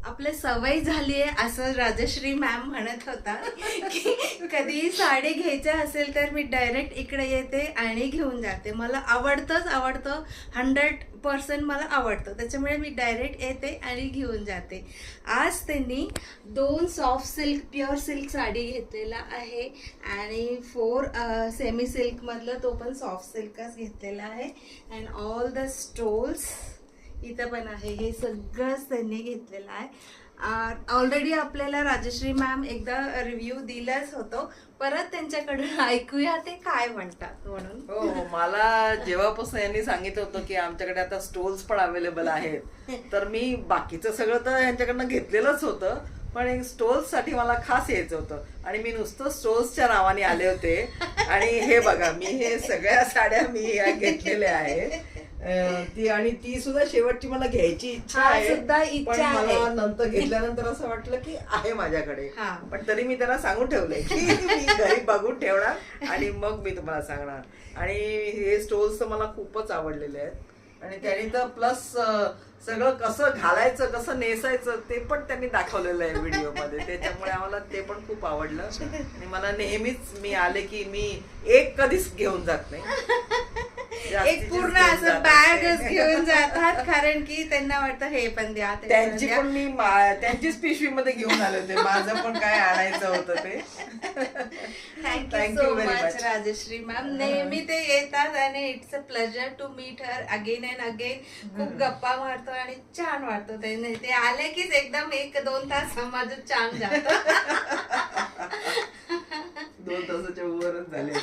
आपल्या सवय झाली आहे असं राजश्री मॅम म्हणत होता की कधी साडी घ्यायच्या असेल तर मी डायरेक्ट इकडे येते आणि घेऊन जाते. मला आवडतं 100% मला आवडतं, त्याच्यामुळे मी डायरेक्ट येते आणि घेऊन जाते. आज त्यांनी 2 soft silk pure silk sari घेतलेला आहे आणि 4 सेमी सिल्कमधलं तो पण सॉफ्ट सिल्कच घेतलेला आहे. अँड ऑल द स्टोल्स इथं पण आहे. हे सगळंच त्यांनी घेतलेलं आहे. ऑलरेडी आपल्याला राजश्री मॅम एकदा रिव्ह्यू दिलाच होतो, परत त्यांच्याकडून ऐकूया ते काय म्हणतात म्हणून. हो, मला जेव्हापासून यांनी सांगितलं होतं की आमच्याकडे आता स्टोल्स पण अवेलेबल आहेत, तर मी बाकीचं सगळं तर यांच्याकडनं घेतलेलंच होतं, पण स्टोल्स साठी मला खास यायचं होतं आणि मी नुसतं स्टोल्सच्या नावाने आले होते. आणि हे बघा, मी हे सगळ्या साड्या मी घेतलेल्या आहेत. ती सुद्धा शेवटची मला घ्यायची इच्छा आहे, पण मला नंतर घेतल्यानंतर असं वाटलं की आहे माझ्याकडे, पण तरी मी त्यांना सांगून ठेवलंय की मी घरी बघून ठेवणार आणि मग मी तुम्हाला सांगणार. आणि हे स्टोल्स तर मला खूपच आवडलेले आहेत आणि त्यांनी तर प्लस सगळं कसं घालायचं कसं नेसायचं ते पण त्यांनी दाखवलेलं आहे व्हिडिओ मध्ये, त्याच्यामुळे आम्हाला ते पण खूप आवडलं. आणि मला नेहमीच मी आले की मी एक कधीच घेऊन जात नाही, एक पूर्ण असं बॅगच घेऊन जातात, कारण की त्यांना वाटतं हे पण द्या. त्यांची पण मी त्यांचीच पिशवीमध्ये घेऊन आले होते, माझं पण काय आणायचं होतं ते. Thank you so much Rajshree ma'am. नेहमी ते येतात आणि it's a pleasure to meet her again and again. खूप गप्पा मारतो आणि छान वाटतो. ते आले कीच एकदम 1-2 तास माझं छान जातं. 2 तासाच्या वरच झाले.